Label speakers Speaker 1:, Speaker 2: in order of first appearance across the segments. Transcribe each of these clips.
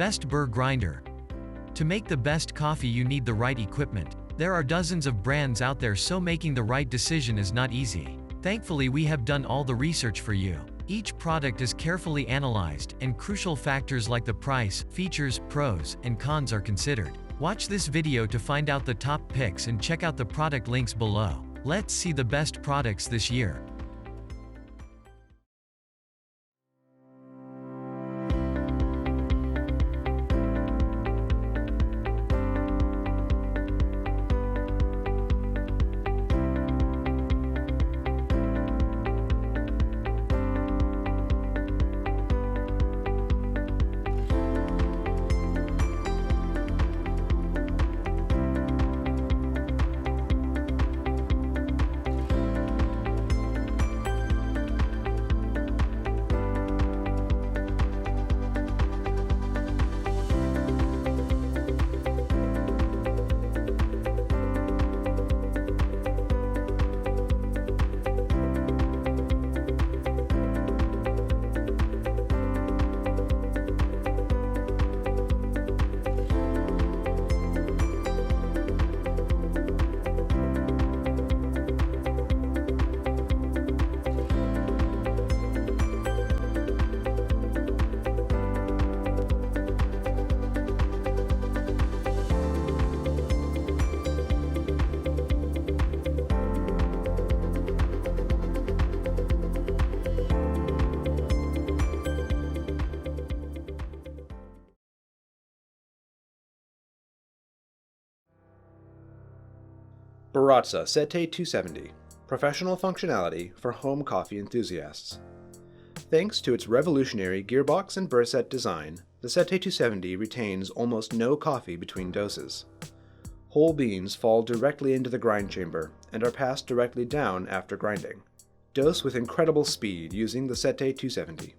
Speaker 1: Best Burr grinder. To make the best coffee you need the right equipment. There are dozens of brands out there, so making the right decision is not easy. Thankfully, we have done all the research for you. Each product is carefully analyzed, and crucial factors like the price, features, pros, and cons are considered. Watch this video to find out the top picks and check out the product links below. Let's see the best products this year.
Speaker 2: Baratza Sette 270, professional functionality for home coffee enthusiasts. Thanks to its revolutionary gearbox and burr set design, the Sette 270 retains almost no coffee between doses. Whole beans fall directly into the grind chamber and are passed directly down after grinding. Dose with incredible speed using the Sette 270.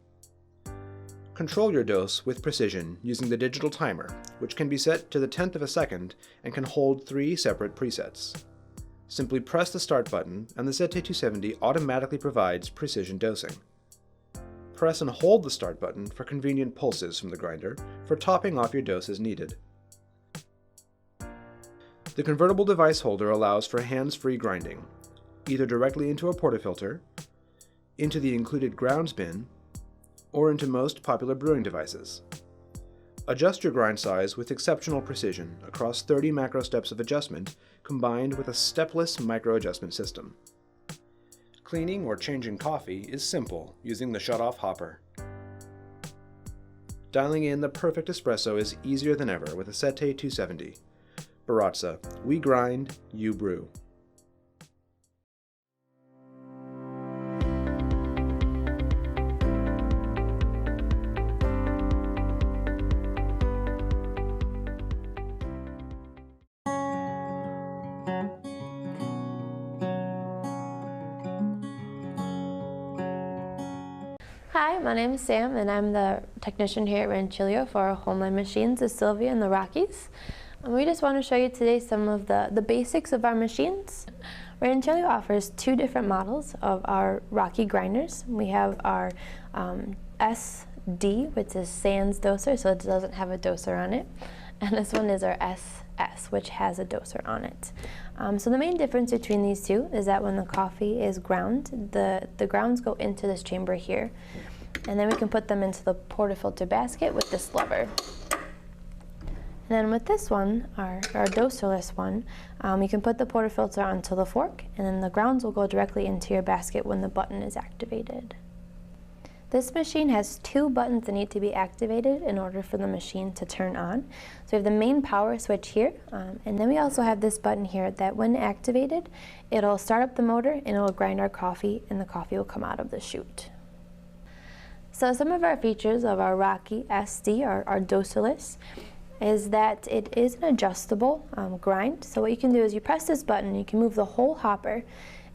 Speaker 2: Control your dose with precision using the digital timer, which can be set to the 10th of a second and can hold 3 separate presets. Simply press the start button and the Sette 270 automatically provides precision dosing. Press and hold the start button for convenient pulses from the grinder for topping off your dose as needed. The convertible device holder allows for hands-free grinding, either directly into a portafilter, into the included grounds bin, or into most popular brewing devices. Adjust your grind size with exceptional precision across 30 macro steps of adjustment combined with a stepless micro-adjustment system. Cleaning or changing coffee is simple using the shut-off hopper. Dialing in the perfect espresso is easier than ever with a Sette 270. Baratza, we grind, you brew.
Speaker 3: Hi, my name is Sam and I'm the technician here at Rancilio for our Homeline machines, the Sylvia and the Rockies. And we just want to show you today some of the basics of our machines. Rancilio offers 2 different models of our Rocky grinders. We have our SD, which is sans doser, so it doesn't have a doser on it. And this one is our SS, which has a doser on it. So the main difference between these two is that when the coffee is ground, the grounds go into this chamber here. And then we can put them into the portafilter basket with this lever. And then with this one, our doserless one, you can put the portafilter onto the fork, and then the grounds will go directly into your basket when the button is activated. This machine has 2 buttons that need to be activated in order for the machine to turn on. So we have the main power switch here, and then we also have this button here that when activated, it'll start up the motor and it'll grind our coffee, and the coffee will come out of the chute. So some of our features of our Rocky SD, our doserless, is that it is an adjustable grind. So what you can do is you press this button, you can move the whole hopper,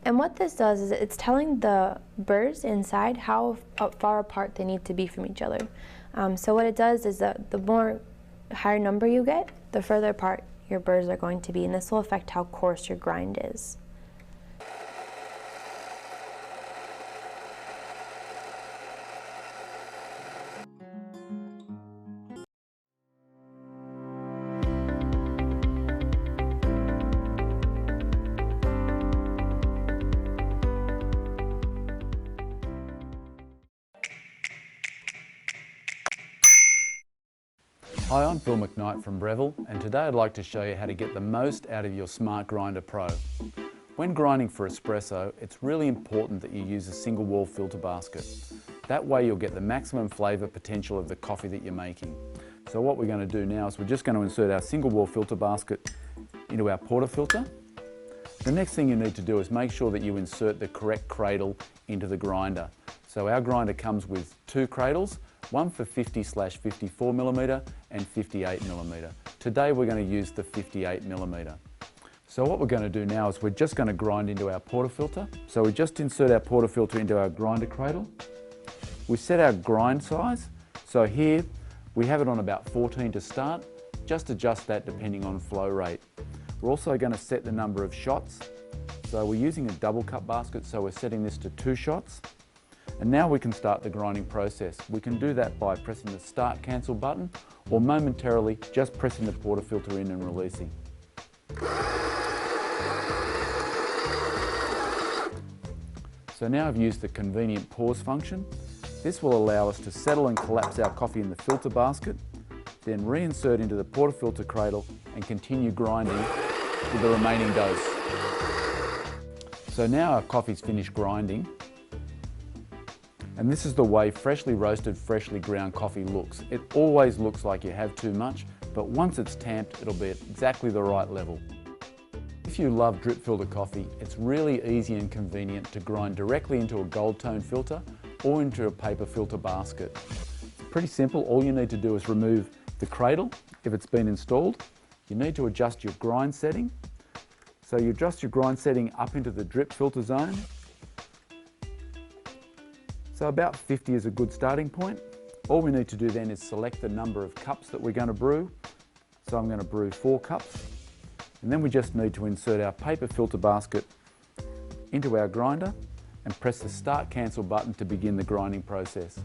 Speaker 3: and what this does is it's telling the burrs inside how far apart they need to be from each other. So what it does is that the more higher number you get, the further apart your burrs are going to be, and this will affect how coarse your grind is.
Speaker 4: Hi, I'm Phil McKnight from Breville, and today I'd like to show you how to get the most out of your Smart Grinder Pro. When grinding for espresso, it's really important that you use a single wall filter basket. That way you'll get the maximum flavour potential of the coffee that you're making. So what we're going to do now is we're just going to insert our single wall filter basket into our portafilter. The next thing you need to do is make sure that you insert the correct cradle into the grinder. So our grinder comes with two cradles, one for 50/54mm and 58mm. Today we're going to use the 58mm. So what we're going to do now is we're just going to grind into our portafilter. So we just insert our portafilter into our grinder cradle. We set our grind size. So here we have it on about 14 to start. Just adjust that depending on flow rate. We're also going to set the number of shots. So we're using a double cup basket, so we're setting this to 2 shots. And now we can start the grinding process. We can do that by pressing the start cancel button or momentarily just pressing the portafilter in and releasing. So now I've used the convenient pause function. This will allow us to settle and collapse our coffee in the filter basket, then reinsert into the portafilter cradle and continue grinding with the remaining dose. So now our coffee's finished grinding, and this is the way freshly roasted, freshly ground coffee looks. It always looks like you have too much, but once it's tamped, it'll be at exactly the right level. If you love drip filter coffee, it's really easy and convenient to grind directly into a gold tone filter or into a paper filter basket. It's pretty simple. All you need to do is remove the cradle if it's been installed. You need to adjust your grind setting. So you adjust your grind setting up into the drip filter zone. So about 50 is a good starting point. All we need to do then is select the number of cups that we're going to brew. So I'm going to brew 4 cups. And then we just need to insert our paper filter basket into our grinder and press the start cancel button to begin the grinding process.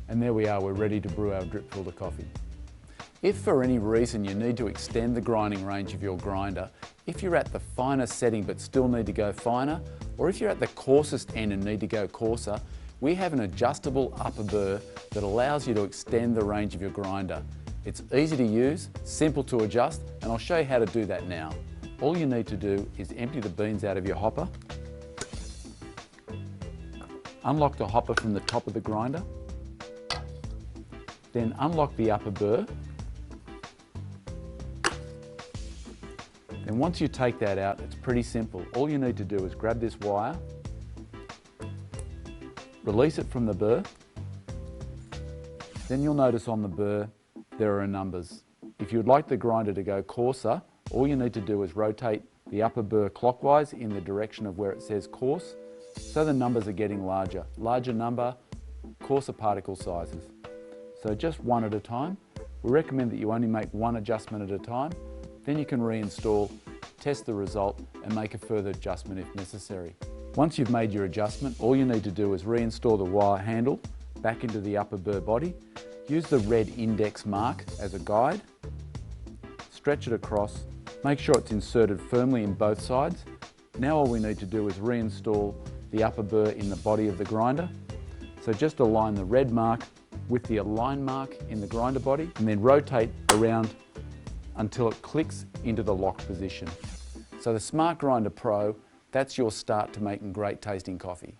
Speaker 4: And there we are, we're ready to brew our drip filter coffee. If for any reason you need to extend the grinding range of your grinder, if you're at the finest setting but still need to go finer, or if you're at the coarsest end and need to go coarser, we have an adjustable upper burr that allows you to extend the range of your grinder. It's easy to use, simple to adjust, and I'll show you how to do that now. All you need to do is empty the beans out of your hopper, unlock the hopper from the top of the grinder, then unlock the upper burr. And once you take that out, it's pretty simple. All you need to do is grab this wire, release it from the burr, then you'll notice on the burr there are numbers. If you'd like the grinder to go coarser, all you need to do is rotate the upper burr clockwise in the direction of where it says coarse, so the numbers are getting larger. Larger number, coarser particle sizes. So just one at a time. We recommend that you only make one adjustment at a time. Then you can reinstall, test the result and make a further adjustment if necessary. Once you've made your adjustment, all you need to do is reinstall the wire handle back into the upper burr body. Use the red index mark as a guide. Stretch it across. Make sure it's inserted firmly in both sides. Now all we need to do is reinstall the upper burr in the body of the grinder. So just align the red mark with the align mark in the grinder body and then rotate around until it clicks into the locked position. So the Smart Grinder Pro, that's your start to making great tasting coffee.